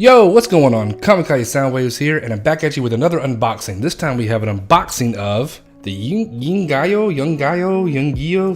Yo, what's going on? Kamikaze Soundwaves here, and I'm back at you with another unboxing. This time we have an unboxing of the Yongnuo,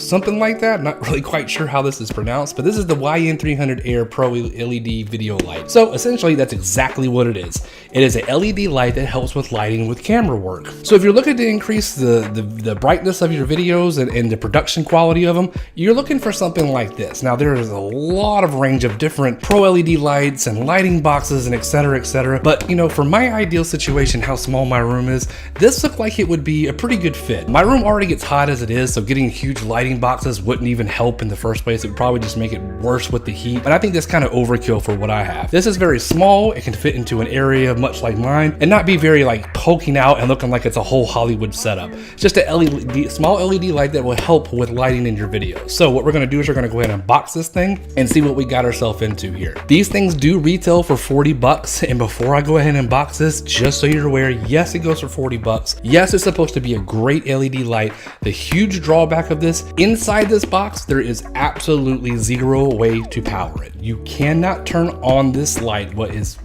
something like that. Not really quite sure how this is pronounced, but this is the YN300 Air Pro LED video light. So essentially that's exactly what it is. It is a LED light that helps with lighting with camera work. So if you're looking to increase the brightness of your videos and the production quality of them, you're looking for something like this. Now there is a lot of range of different Pro LED lights and lighting boxes and etc, etc. But you know, for my ideal situation, how small my room is, this looked like it would be a pretty good fit. My room already gets hot as it is, so getting huge lighting boxes wouldn't even help in the first place. It would probably just make it worse with the heat. And I think that's kind of overkill for what I have. This is very small. It can fit into an area much like mine and not be very like poking out and looking like it's a whole Hollywood setup. It's just a small LED light that will help with lighting in your videos. So what we're going to do is we're going to go ahead and unbox this thing and see what we got ourselves into here. These things do retail for 40 bucks. And before I go ahead and unbox this, just so you're aware, yes, it goes for 40 bucks. Yes, it's supposed to be a great LED light. The huge drawback of this, inside this box, there is absolutely zero way to power it. You cannot turn on this light. What is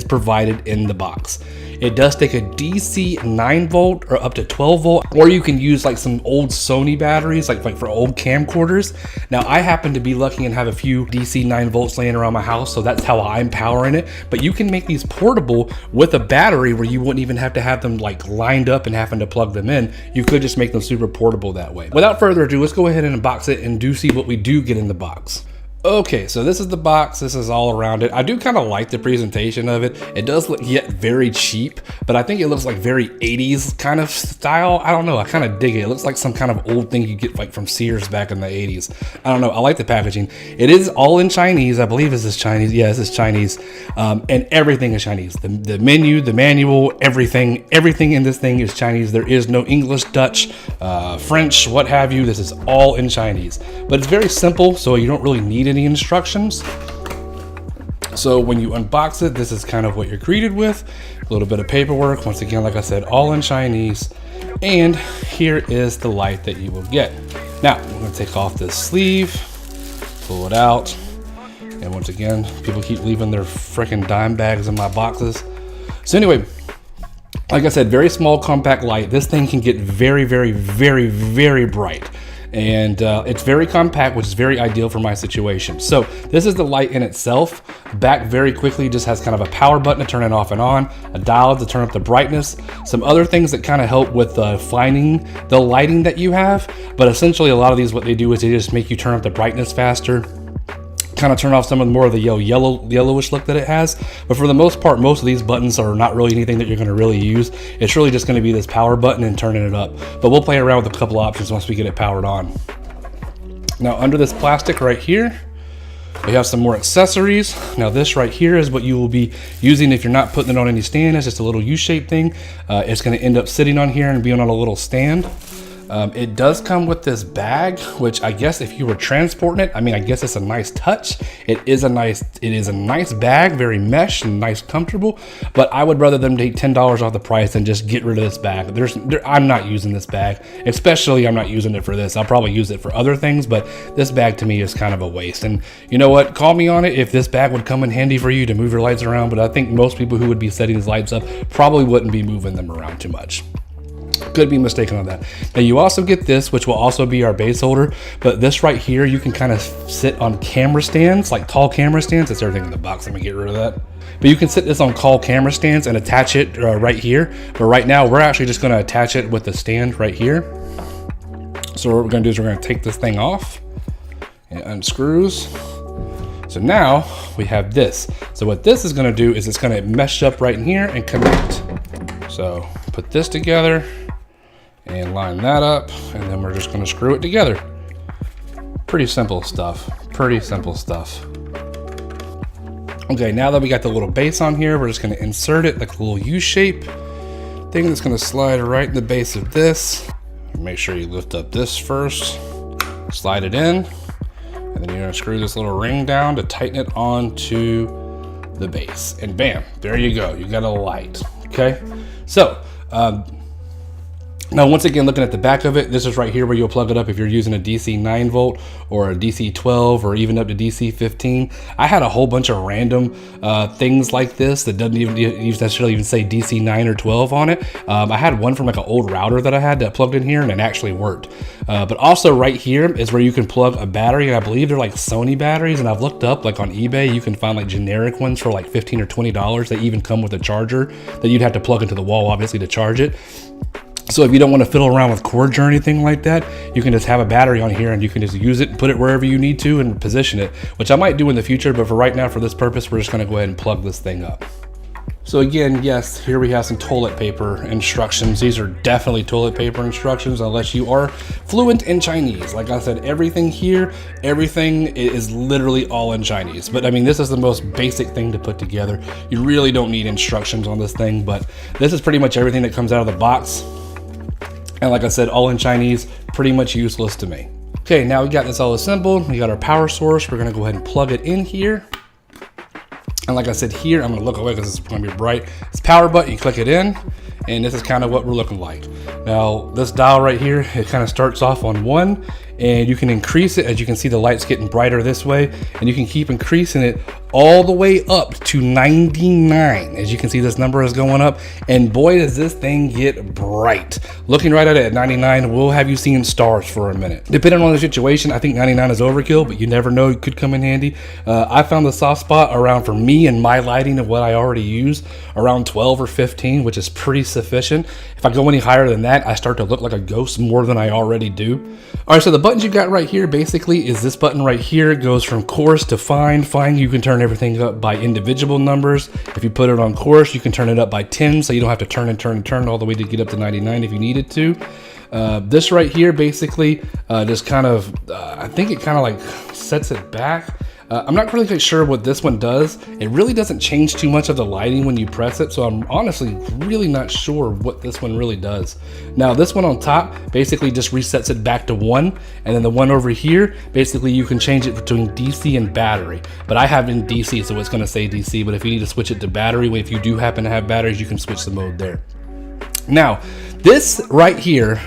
provided in the box. It does take a DC 9 volt or up to 12 volt, or you can use like some old Sony batteries, like for old camcorders. Now I happen to be lucky and have a few DC 9 volts laying around my house, so that's how I'm powering it. But you can make these portable with a battery where you wouldn't even have to have them like lined up and having to plug them in. You could just make them super portable that way. Without further ado, let's go ahead and unbox it and do see what we do get in the box. Okay, so this is the box. This is all around it. I do kind of like the presentation of it. It does look yet very cheap, but I think it looks like very 80s kind of style. I don't know. I kind of dig it. It looks like some kind of old thing you get like from Sears back in the 80s. I don't know. I like the packaging. It is all in Chinese. I believe this is Chinese. Yeah, this is Chinese. And everything is Chinese. The menu, the manual, everything in this thing is Chinese. There is no English, Dutch, French, what have you. This is all in Chinese. But it's very simple, so you don't really need any instructions. So when you unbox it, this is kind of what you're greeted with. A little bit of paperwork, once again, like I said, all in Chinese. And here is the light that you will get. Now I'm going to take off this sleeve, pull it out, and once again, people keep leaving their freaking dime bags in my boxes. So anyway, like I said, very small compact light. This thing can get very, very, very, very bright. And it's very compact, which is very ideal for my situation. So this is the light in itself. Back very quickly just has kind of a power button to turn it off and on, a dial to turn up the brightness, some other things that kind of help with finding the lighting that you have. But essentially a lot of these, what they do is they just make you turn up the brightness faster, kind of turn off some of the more of the yellowish look that it has. But for the most part, most of these buttons are not really anything that you're going to really use. It's really just going to be this power button and turning it up. But we'll play around with a couple options once we get it powered on. Now under this plastic right here, we have some more accessories. Now this right here is what you will be using if you're not putting it on any stand. It's just a little U-shaped thing. It's going to end up sitting on here and being on a little stand. It does come with this bag, which I guess if you were transporting it, I mean, I guess it's a nice touch. It is a nice bag, very mesh and nice, comfortable. But I would rather them take $10 off the price than just get rid of this bag. I'm not using this bag, especially I'm not using it for this. I'll probably use it for other things, but this bag to me is kind of a waste. And you know what? Call me on it if this bag would come in handy for you to move your lights around. But I think most people who would be setting these lights up probably wouldn't be moving them around too much. Could be mistaken on that. Now you also get this, which will also be our base holder, but this right here, you can kind of sit on camera stands, like tall camera stands. That's everything in the box. Let me get rid of that. But you can sit this on tall camera stands and attach it right here. But right now, we're actually just going to attach it with the stand right here. So what we're going to do is we're going to take this thing off. It unscrews. So now we have this. So what this is going to do is it's going to mesh up right in here and connect. So put this together and line that up, and then we're just going to screw it together. Pretty simple stuff. Pretty simple stuff. Okay, now that we got the little base on here, we're just going to insert it like a little U-shape thing that's going to slide right in the base of this. Make sure you lift up this first, slide it in, and then you're going to screw this little ring down to tighten it onto the base. And bam, there you go. You got a light. Okay, so Now, once again, looking at the back of it, this is right here where you'll plug it up if you're using a DC 9 volt or a DC 12 or even up to DC 15. I had a whole bunch of random things like this that doesn't even necessarily even say DC 9 or 12 on it. I had one from like an old router that I had that plugged in here and it actually worked. But also right here is where you can plug a battery, and I believe they're like Sony batteries, and I've looked up like on eBay, you can find like generic ones for like $15 or $20. They even come with a charger that you'd have to plug into the wall, obviously, to charge it. So if you don't want to fiddle around with cords or anything like that, you can just have a battery on here and you can just use it and put it wherever you need to and position it, which I might do in the future, but for right now, for this purpose, we're just going to go ahead and plug this thing up. So again, yes, here we have some toilet paper instructions. These are definitely toilet paper instructions unless you are fluent in Chinese. Like I said, everything here, everything is literally all in Chinese. But I mean, this is the most basic thing to put together. You really don't need instructions on this thing, but this is pretty much everything that comes out of the box. And like I said, all in Chinese, pretty much useless to me. Okay, now we got this all assembled. We got our power source. We're gonna go ahead and plug it in here. And like I said here, I'm gonna look away because it's gonna be bright. It's power button, you click it in, and this is kind of what we're looking like. Now, this dial right here, it kind of starts off on 1, and you can increase it. As you can see, the light's getting brighter this way, and you can keep increasing it all the way up to 99. As you can see, this number is going up, and boy, does this thing get bright. Looking right at it at 99 will have you seeing stars for a minute. Depending on the situation, I think 99 is overkill, but you never know, it could come in handy. I found the soft spot around, for me and my lighting of what I already use, around 12 or 15, which is pretty sufficient. If I go any higher than that, I start to look like a ghost more than I already do. All right, so the buttons you got right here basically is this button right here. It goes from coarse to fine. Fine, you can turn everything up by individual numbers. If you put it on coarse, you can turn it up by 10, so you don't have to turn and turn and turn all the way to get up to 99 if you needed to. This right here basically just kind of, I think it kind of like sets it back. I'm not really quite sure what this one does. It really doesn't change too much of the lighting when you press it, so I'm honestly really not sure what this one really does. Now, this one on top basically just resets it back to 1, and then the one over here, basically you can change it between DC and battery. But I have it in DC, so it's gonna say DC, but if you need to switch it to battery, if you do happen to have batteries, you can switch the mode there. Now, this right here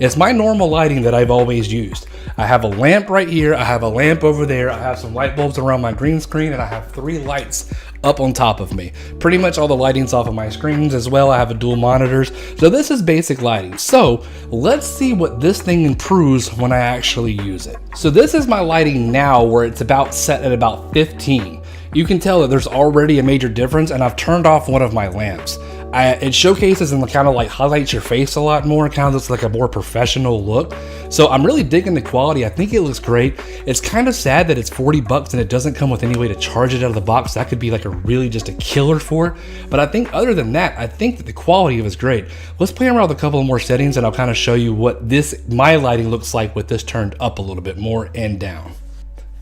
is my normal lighting that I've always used. I have a lamp right here, I have a lamp over there, I have some light bulbs around my green screen, and I have 3 lights up on top of me. Pretty much all the lighting's off of my screens as well. I have a dual monitors. So this is basic lighting. So let's see what this thing improves when I actually use it. So this is my lighting now, where it's about set at about 15. You can tell that there's already a major difference, and I've turned off one of my lamps. It showcases and kind of like highlights your face a lot more, kind of looks like a more professional look. So I'm really digging the quality. I think it looks great. It's kind of sad that it's 40 bucks and it doesn't come with any way to charge it out of the box. That could be like a really just a killer for it. But I think other than that, I think that the quality of it is great. Let's play around with a couple of more settings and I'll kind of show you what my lighting looks like with this turned up a little bit more and down.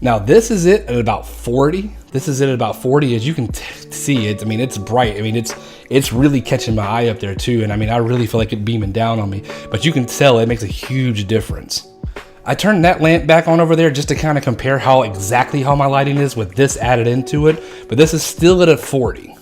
Now this is it at about 40. This is it at about 40. As you can see, I mean, it's bright. I mean, it's really catching my eye up there too. And I mean, I really feel like it's beaming down on me, but you can tell it makes a huge difference. I turned that lamp back on over there just to kind of compare exactly how my lighting is with this added into it, but this is still at a 40.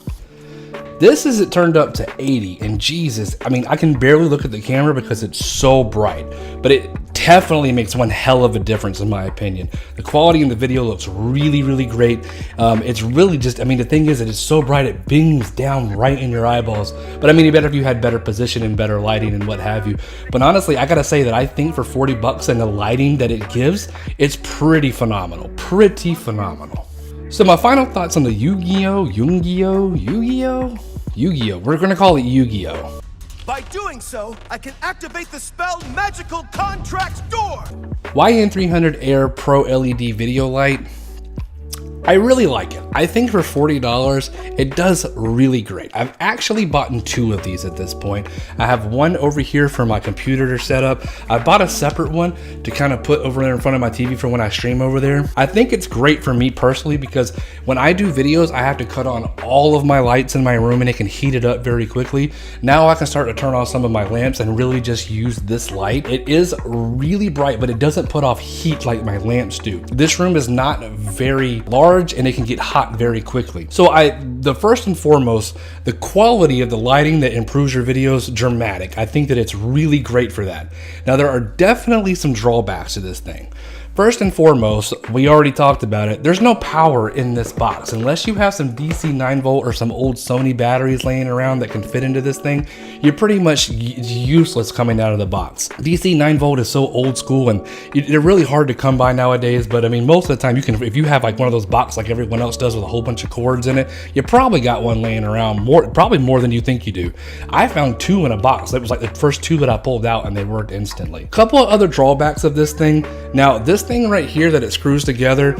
This is it turned up to 80, and Jesus, I mean, I can barely look at the camera because it's so bright, but it definitely makes one hell of a difference in my opinion. The quality in the video looks really, really great. It's really just, I mean, the thing is that it's so bright, it beams down right in your eyeballs. But I mean, it'd be better if you had better position and better lighting and what have you. But honestly, I gotta say that I think for 40 bucks and the lighting that it gives, it's pretty phenomenal, pretty phenomenal. So my final thoughts on the Yu-Gi-Oh, we're gonna call it Yu-Gi-Oh. By doing so, I can activate the spell Magical Contract Door! YN300 Air Pro LED video light. I really like it. I think for $40, it does really great. I've actually bought 2 of these at this point. I have one over here for my computer to set up. I bought a separate one to kind of put over there in front of my TV for when I stream over there. I think it's great for me personally because when I do videos, I have to cut on all of my lights in my room and it can heat it up very quickly. Now I can start to turn off some of my lamps and really just use this light. It is really bright, but it doesn't put off heat like my lamps do. This room is not very large large and it can get hot very quickly. So the first and foremost, the quality of the lighting that improves your videos, dramatic. I think that it's really great for that. Now there are definitely some drawbacks to this thing. First and foremost, we already talked about it, there's no power in this box. Unless you have some DC 9-volt or some old Sony batteries laying around that can fit into this thing, you're pretty much useless coming out of the box. DC 9-volt is so old school and they're really hard to come by nowadays, but I mean, most of the time you can, if you have like one of those boxes like everyone else does with a whole bunch of cords in it, you probably got one laying around, probably more than you think you do. I found 2 in a box. That was like the first 2 that I pulled out and they worked instantly. A couple of other drawbacks of this thing. Now, this thing right here that it screws together,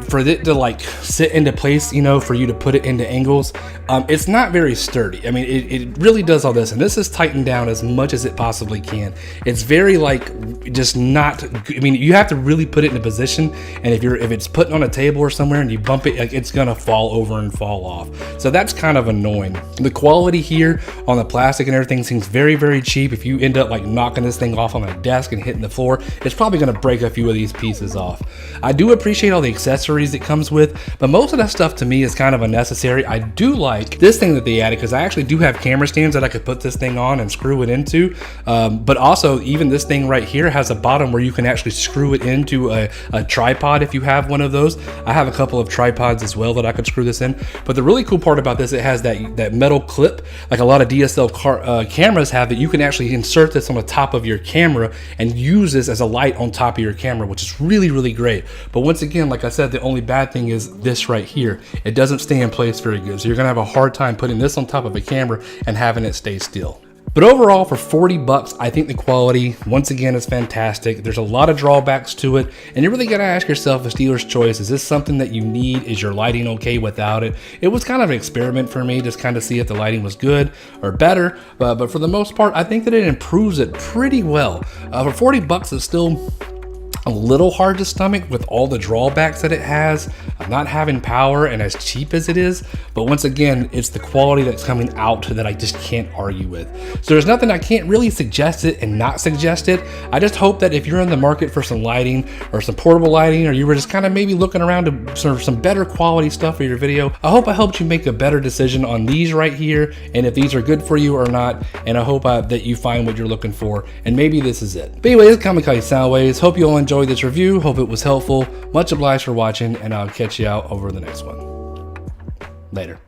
for it to like sit into place, you know, for you to put it into angles, it's not very sturdy. I mean, it really does all this, and this is tightened down as much as it possibly can. It's very like just not, I mean, you have to really put it in a position, and if it's put on a table or somewhere and you bump it, like, it's gonna fall over and fall off. So that's kind of annoying. The quality here on the plastic and everything seems very, very cheap. If you end up like knocking this thing off on a desk and hitting the floor, it's probably gonna break a few of these pieces off. I do appreciate all the accessories it comes with, but most of that stuff to me is kind of unnecessary. I do like this thing that they added because I actually do have camera stands that I could put this thing on and screw it into, but also even this thing right here has a bottom where you can actually screw it into a tripod if you have one of those. I have a couple of tripods as well that I could screw this in, but the really cool part about this, it has that metal clip like a lot of DSLR cameras have, that you can actually insert this on the top of your camera and use this as a light on top of your camera, which is really, really great. But once again, like I said, the only bad thing is this right here. It doesn't stay in place very good. So you're gonna have a hard time putting this on top of a camera and having it stay still. But overall, for 40 bucks, I think the quality, once again, is fantastic. There's a lot of drawbacks to it, and you really gotta ask yourself, a dealer's choice, is this something that you need? Is your lighting okay without it? It was kind of an experiment for me, just kind of see if the lighting was good or better, but for the most part, I think that it improves it pretty well. For 40 bucks, it's still a little hard to stomach with all the drawbacks that it has, not having power and as cheap as it is. But once again, it's the quality that's coming out that I just can't argue with. So there's nothing, I can't really suggest it and not suggest it. I just hope that if you're in the market for some lighting or some portable lighting, or you were just kind of maybe looking around to sort of some better quality stuff for your video, I hope I helped you make a better decision on these right here, and if these are good for you or not. And I hope that you find what you're looking for, and maybe this is it. But anyway, this is Kamikaze Soundwaves. Hope you all enjoyed this review. Hope it was helpful. Much obliged for watching, and I'll catch you out over the next one. Later.